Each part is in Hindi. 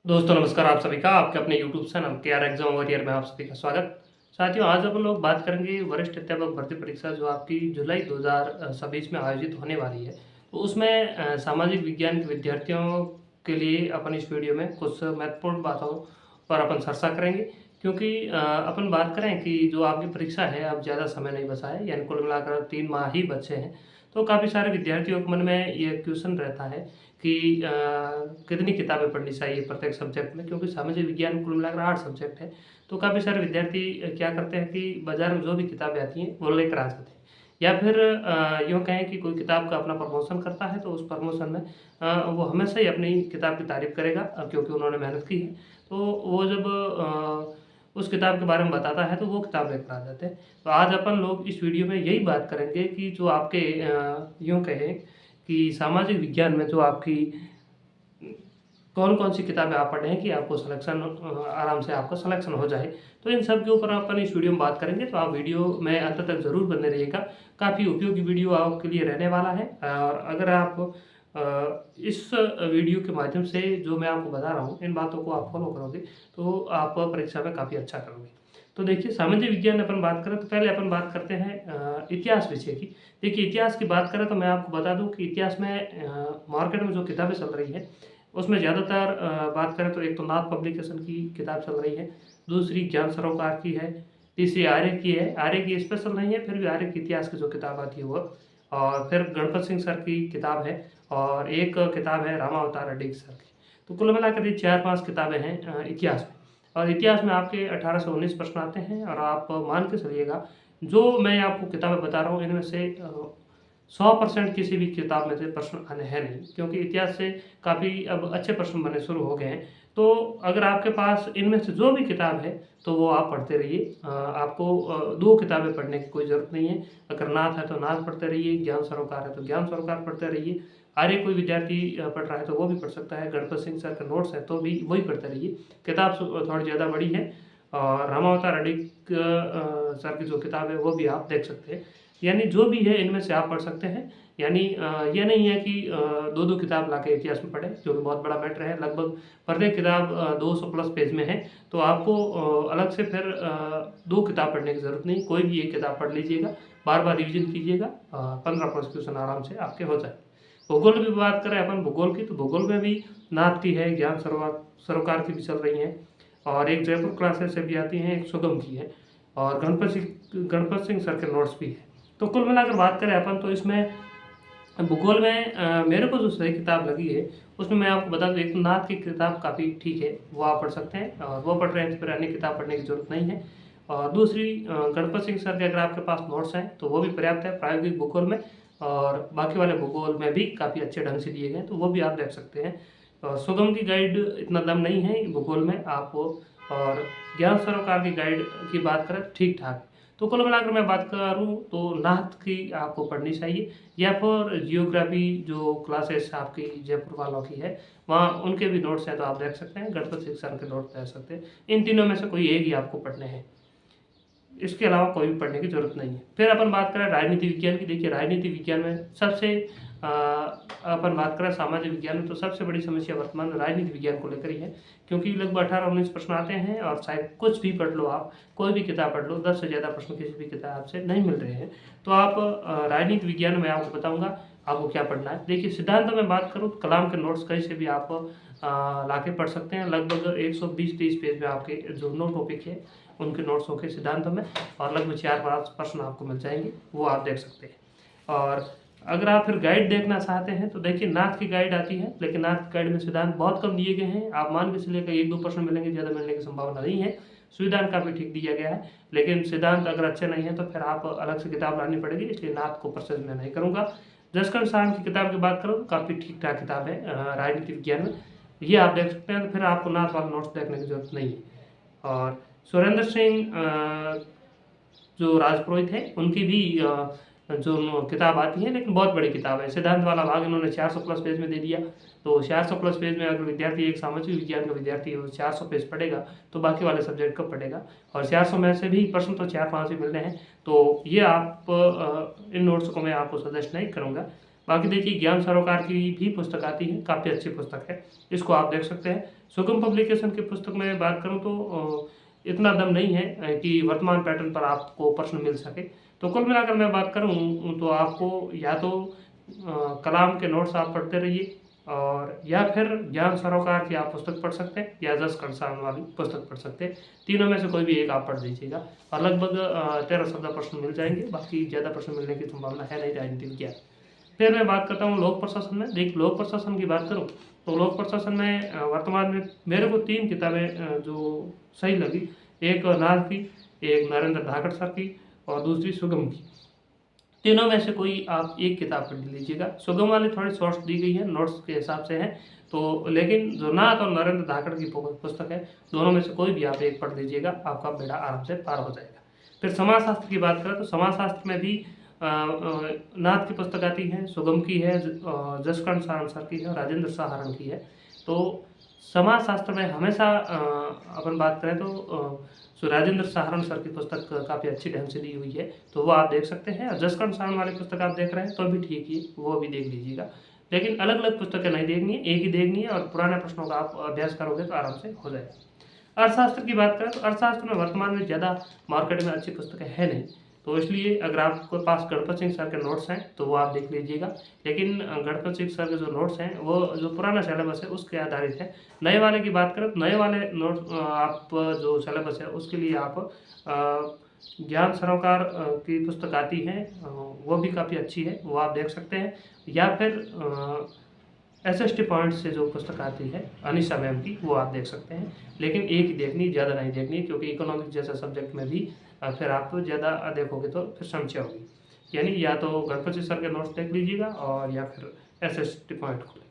दोस्तों नमस्कार, आप सभी का आपके अपने YouTube channel K R exam warrior में आप सभी का स्वागत। साथियों, आज अपन लोग बात करेंगे वरिष्ठ अध्यापक भर्ती परीक्षा जो आपकी जुलाई 2026 में आयोजित होने वाली है। तो उसमें सामाजिक विज्ञान के विद्यार्थियों के लिए अपन इस वीडियो में कुछ महत्वपूर्ण बातों पर अपन चर्चा करेंगे। क्योंकि अपन बात करें कि जो आपकी परीक्षा है अब ज़्यादा समय नहीं बचा है, यानी कुल मिलाकर 3 माह ही बचे हैं। तो काफ़ी सारे विद्यार्थियों के मन में ये क्वेश्चन रहता है कि कितनी किताबें पढ़नी चाहिए प्रत्येक सब्जेक्ट में, क्योंकि सामाजिक विज्ञान कुल मिलाकर 8 सब्जेक्ट है। तो काफ़ी सारे विद्यार्थी क्या करते हैं कि बाज़ार में जो भी किताबें आती हैं वो लेकर आ जाते हैं, या फिर यूँ कहें कि कोई किताब का अपना प्रमोशन करता है तो उस प्रमोशन में वो हमेशा ही अपनी किताब की तारीफ़ करेगा, क्योंकि उन्होंने मेहनत की है। तो वो जब उस किताब के बारे में बताता है तो वो किताब लेकर आ जाते हैं। तो आज अपन लोग इस वीडियो में यही बात करेंगे कि जो आपके यूँ कहें कि सामाजिक विज्ञान में जो आपकी कौन-कौन सी किताबें आप पढ़े हैं कि आपको सिलेक्शन आराम से आपका सिलेक्शन हो जाए। तो इन सब के ऊपर अपन इस वीडियो में बात करेंगे, तो आप वीडियो में अंत तक ज़रूर बने रहिएगा। काफ़ी उपयोगी वीडियो आपके लिए रहने वाला है, और अगर आप इस वीडियो के माध्यम से जो मैं आपको बता रहा हूँ, इन बातों को आप फॉलो करोगे, तो आप परीक्षा में काफ़ी अच्छा करोगे। तो देखिए, सामाजिक विज्ञान अपन बात करें तो पहले अपन बात करते हैं इतिहास विषय की। देखिए, इतिहास की बात करें तो मैं आपको बता दूँ कि इतिहास में मार्केट में जो किताबें चल रही हैं, उसमें ज़्यादातर बात करें तो एक तो नाथ पब्लिकेशन की किताब चल रही है, दूसरी ज्ञान सरोकार की है, तीसरी आर्य की है। आर्य की स्पेशल नहीं है, फिर भी आर्य के इतिहास की जो किताब आती है वो, और फिर गणपत सिंह सर की किताब है, और एक किताब है रामावतार अडिग सर की। तो कुल मिलाकर ये 4-5 किताबें हैं इतिहास में। और इतिहास में आपके 18 से 19 प्रश्न आते हैं, और आप मान के चलिएगा, जो मैं आपको किताबें बता रहा हूँ इनमें से 100% किसी भी किताब में से प्रश्न आने हैं नहीं, क्योंकि इतिहास से काफ़ी अब अच्छे प्रश्न बनने शुरू हो गए हैं। तो अगर आपके पास इनमें से जो भी किताब है तो वो आप पढ़ते रहिए। आपको 2 किताबें पढ़ने की कोई ज़रूरत नहीं है। अगर नाथ है तो नाथ पढ़ते रहिए, ज्ञान सरोकार है तो ज्ञान सरोकार पढ़ते रहिए। आर्य कोई विद्यार्थी पढ़ रहा है तो वो भी पढ़ सकता है। गणपत सिंह सर के नोट्स हैं तो भी वही पढ़ते रहिए। किताब थोड़ी ज़्यादा बड़ी है, और रामावतार अडिग सर की जो किताब है वो भी आप देख सकते हैं। यानी जो भी है इनमें से आप पढ़ सकते हैं। यानी ये नहीं है कि 2-2 किताब लाके इतिहास में पढ़ें, जो कि बहुत बड़ा मैटर है। लगभग प्रत्येक किताब 200 प्लस पेज में है, तो आपको अलग से फिर 2 किताब पढ़ने की ज़रूरत नहीं, कोई भी एक किताब पढ़ लीजिएगा, बार-बार रिवीजन कीजिएगा, 15 प्लस क्वेश्चन आराम से आपके हो जाए। भूगोल की बात करें अपन भूगोल की, तो भूगोल में भी नाथ की है, ज्ञान सरोकार की भी चल रही हैं, और एक जयपुर क्लासेस से भी आती हैं, एक सुगम की है, और गणपत सिंह सर के नोट्स भी है। तो कुल मिलाकर बात करें अपन तो इसमें भूगोल में मेरे को जो सही किताब लगी है उसमें मैं आपको बता दूं, एक तो नाथ की किताब काफ़ी ठीक है, वो आप पढ़ सकते हैं, और वो पढ़ रहे हैं तो फिर अन्य किताब पढ़ने की जरूरत नहीं है। और दूसरी गणपत सिंह सर के अगर आपके पास नोट्स हैं तो वो भी पर्याप्त है प्रायोगिक भूगोल में, और बाकी वाले भूगोल में भी काफ़ी अच्छे ढंग से दिए गए हैं, तो वो भी आप देख सकते हैं। और सुगम की गाइड इतना दम नहीं है भूगोल में आपको, और ज्ञान सरोकार की गाइड की बात करें तो ठीक ठाक। तो कुल मिलाकर मैं बात करूँ तो नाथ की आपको पढ़नी चाहिए, या फिर जियोग्राफी जो क्लासेस आपकी जयपुर वालों की है वहाँ उनके भी नोट्स हैं तो आप देख सकते हैं, गणपत सिंह सर के नोट्स देख सकते हैं। इन तीनों में से कोई एक ही आपको पढ़ने हैं, इसके अलावा कोई भी पढ़ने की ज़रूरत नहीं है। फिर अपन बात करें राजनीति विज्ञान की। देखिए, राजनीति विज्ञान में सबसे अपन बात करें सामाजिक विज्ञान में, तो सबसे बड़ी समस्या वर्तमान में राजनीति विज्ञान को लेकर ही है, क्योंकि लगभग 18-19 प्रश्न आते हैं, और शायद कुछ भी पढ़ लो आप, कोई भी किताब पढ़ लो, 10 से ज़्यादा प्रश्न किसी भी किताब से नहीं मिल रहे हैं। तो आप राजनीति विज्ञान में आपको बताऊँगा आपको क्या पढ़ना है। देखिए, सिद्धांत में बात करूँ तो कलाम के नोट्स कहीं से भी आप लाके पढ़ सकते हैं। लगभग 120-30 पेज में आपके जो नो टॉपिक है उनके नोट्स होंगे सिद्धांत में, और लगभग 4-5 प्रश्न आपको मिल जाएंगे, वो आप देख सकते हैं। और अगर आप फिर गाइड देखना चाहते हैं तो देखिए, नाथ की गाइड आती है, लेकिन नाथ की गाइड में सिद्धांत बहुत कम दिए गए हैं। आप मान के चलिए कि 1-2 प्रश्न मिलेंगे, ज़्यादा मिलने की संभावना नहीं है। संविधान काफ़ी ठीक दिया गया है, लेकिन सिद्धांत अगर अच्छे नहीं है तो फिर आप अलग से किताब लानी पड़ेगी, इसलिए नाथ को परचेज मैं नहीं करूँगा। जसकरण साहब की किताब की बात करूँ तो काफ़ी ठीक ठाक किताब है राजनीति विज्ञान में, ये आप देख सकते हैं। तो फिर आपको नाथ वाला नोट्स देखने की जरूरत नहीं है। और सुरेंद्र सिंह जो राजपुरोहित है उनकी भी जो किताब आती है, लेकिन बहुत बड़ी किताब है। सिद्धांत वाला भाग इन्होंने 400 प्लस पेज में दे दिया, तो 400 प्लस पेज में अगर विद्यार्थी एक सामाजिक विज्ञान का विद्यार्थी वो 400 पेज पढ़ेगा तो बाकी वाले सब्जेक्ट कब पढ़ेगा। और 400 में से भी प्रश्न तो 4-5 ही मिल रहे हैं, तो ये आप इन नोट्स को मैं आपको सजेस्ट नहीं करूँगा। बाकी देखिए ज्ञान सरोकार की भी पुस्तक आती है, काफ़ी अच्छी पुस्तक है, इसको आप देख सकते हैं। सुगम पब्लिकेशन की पुस्तक में बात करूँ तो इतना दम नहीं है कि वर्तमान पैटर्न पर आपको प्रश्न मिल सके। तो कुल मिलाकर मैं बात करूँ तो आपको या तो कलाम के नोट्स आप पढ़ते रहिए, और या फिर ज्ञान सरोकार की आप पुस्तक पढ़ सकते हैं, या जस कंसाल वाली पुस्तक पढ़ सकते हैं। तीनों में से कोई भी एक आप पढ़ दीजिएगा और लगभग 13-14 प्रश्न मिल जाएंगे। बाकी ज़्यादा प्रश्न मिलने की संभावना है नहीं राजनीति विज्ञान। फिर मैं बात करता हूँ लोक प्रशासन में। देख, लोक प्रशासन की बात करूँ तो लोक प्रशासन में वर्तमान में मेरे को 3 किताबें जो सही लगी, एक नाथ की, एक नरेंद्र धाकड़ सर की, और दूसरी सुगम की। तीनों में से कोई आप एक किताब पढ़ लीजिएगा। सुगम वाली थोड़ी शॉर्ट्स दी गई है, नोट्स के हिसाब से है तो, लेकिन जो नाथ और नरेंद्र धाकड़ की पुस्तक है, दोनों में से कोई भी आप एक पढ़ लीजिएगा, आपका बेड़ा आराम से पार हो जाएगा। फिर समाजशास्त्र की बात करें तो समाजशास्त्र में भी नाथ की पुस्तक आती है, सुगम की है, जसकंठ सारण सर की है, राजेंद्र सहारण की है। तो समाजशास्त्र में हमेशा अपन बात करें तो राजेंद्र सहारण सर की पुस्तक काफ़ी अच्छी ढंग से दी हुई है, तो वो आप देख सकते हैं। और जसकंठ सारण वाली पुस्तक आप देख रहे हैं तो भी ठीक ही, वो भी देख लीजिएगा। लेकिन अलग अलग पुस्तकें नहीं देखनी है, एक ही देखनी है, और पुराने प्रश्नों का आप अभ्यास करोगे तो आराम से हो जाएगा। अर्थशास्त्र की बात करें तो अर्थशास्त्र में वर्तमान में ज़्यादा मार्केट में अच्छी पुस्तकें है नहीं, तो इसलिए अगर आपके पास गणपत सिंह सर के नोट्स हैं तो वो आप देख लीजिएगा। लेकिन गणपत सिंह सर के जो नोट्स हैं वो जो पुराना सिलेबस है उसके आधारित है। नए वाले की बात करें तो नए वाले नोट्स आप जो सिलेबस है उसके लिए आप ज्ञान सरोकार की पुस्तक आती है, वो भी काफ़ी अच्छी है, वो आप देख सकते हैं। या फिर SST पॉइंट से जो पुस्तक आती है अनिशा मैम की, वो आप देख सकते हैं। लेकिन एक ही देखनी, ज़्यादा नहीं देखनी, क्योंकि इकोनॉमिक्स जैसा सब्जेक्ट में भी फिर आप ज़्यादा देखोगे तो फिर समस्या होगी। यानी या तो गणपति सर के नोट्स देख लीजिएगा, और या फिर SST पॉइंट को लेकर।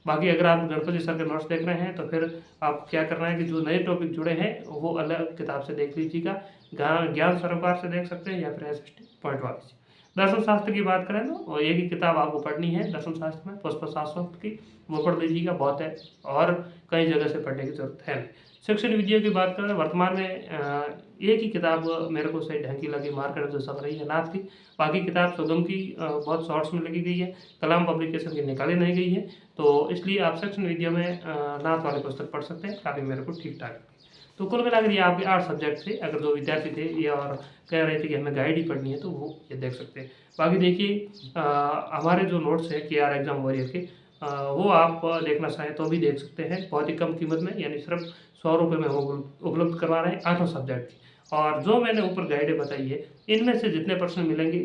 बाकी अगर आप गणपति सर के नोट्स देख रहे हैं तो फिर आप क्या करना है कि जो नए टॉपिक जुड़े हैं वो अलग किताब से देख लीजिएगा, ज्ञान सरोकार से देख सकते हैं, या फिर SST पॉइंट वाली से। दर्शन शास्त्र की बात करें तो एक ही किताब आपको पढ़नी है दर्शन शास्त्र में, पुष्प शास्त्र की, वो पढ़ लीजिएगा, बहुत है, और कई जगह से पढ़ने की जरूरत है नहीं। शिक्षण विद्या की बात करें वर्तमान में एक ही किताब मेरे को सही ढंग की लगी मार्केट जो सब रही है, नाथ की। बाकी किताब सुगम की बहुत शॉर्ट्स में लगी गई है, कलाम पब्लिकेशन की निकाली नहीं गई है, तो इसलिए आप शिक्षण विद्या में नाथ वाली पुस्तक पढ़ सकते हैं, काफ़ी मेरे को ठीक ठाक। तो कुल मिलाकर ये आपके 8 सब्जेक्ट थे। अगर जो विद्यार्थी थे ये और कह रहे थे कि हमें गाइड ही पढ़नी है तो वो ये देख सकते हैं। बाकी देखिए हमारे जो नोट्स हैं KR एग्जाम वॉरियर के, वो आप देखना चाहें तो भी देख सकते हैं, बहुत ही कम कीमत में, यानी सिर्फ 100 रुपये में हम उपलब्ध करवा रहे हैं 8 सब्जेक्ट की। और जो मैंने ऊपर गाइडें बताई है, इनमें से जितने प्रश्न मिलेंगे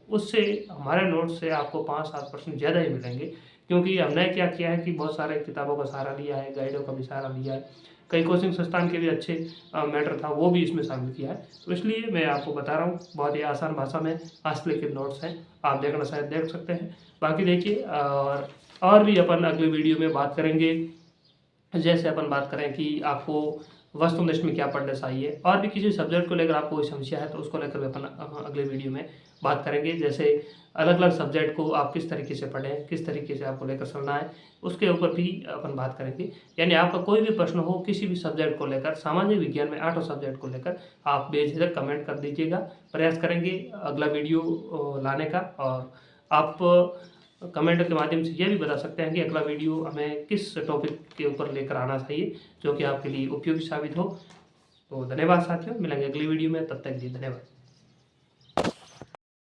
उससे हमारे नोट्स से आपको 5-7% ज़्यादा ही मिलेंगे, क्योंकि हमने क्या किया है कि बहुत सारे किताबों का सहारा लिया है, गाइडों का भी सहारा लिया है, कई कोचिंग संस्थान के भी अच्छे मैटर था वो भी इसमें शामिल किया है। तो इसलिए मैं आपको बता रहा हूँ, बहुत ही आसान भाषा में हस्तलिखित नोट्स हैं, आप देखना शायद देख सकते हैं। बाकी देखिए और भी अपन अगले वीडियो में बात करेंगे, जैसे अपन बात करें कि आपको वस्तुनिष्ठ में क्या पढ़ना चाहिए, और भी किसी सब्जेक्ट को लेकर आपको कोई समस्या है तो उसको लेकर भी अपन अगले वीडियो में बात करेंगे। जैसे अलग अलग सब्जेक्ट को आप किस तरीके से पढ़ें, किस तरीके से आपको लेकर चलना है, उसके ऊपर भी अपन बात करेंगे। यानी आपका कोई भी प्रश्न हो किसी भी सब्जेक्ट को लेकर, सामाजिक विज्ञान में 8 सब्जेक्ट को लेकर, आप बेझिझक कमेंट कर दीजिएगा। प्रयास करेंगे अगला वीडियो लाने का, और आप कमेंट के माध्यम से ये भी बता सकते हैं कि अगला वीडियो हमें किस टॉपिक के ऊपर लेकर आना चाहिए जो कि आपके लिए उपयोगी साबित हो। तो धन्यवाद साथियों, मिलेंगे अगली वीडियो में, तब तक के लिए धन्यवाद।